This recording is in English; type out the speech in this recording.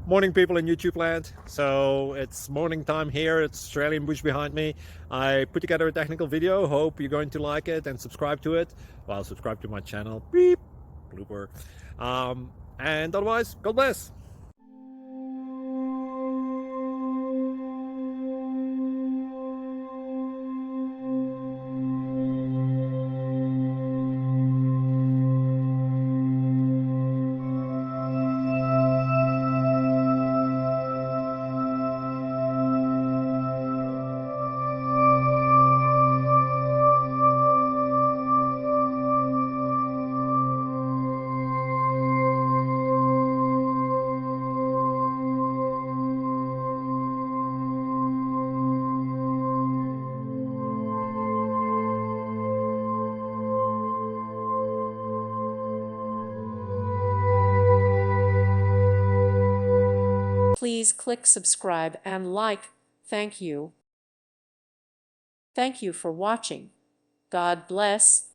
Morning, people in YouTube land. So it's morning time here. It's Australian bush behind me. I put together a technical video. Hope you're going to like it and subscribe to it. Well, subscribe to my channel. Beep. Blooper. And otherwise, God bless. Please click subscribe and like. Thank you. Thank you for watching. God bless.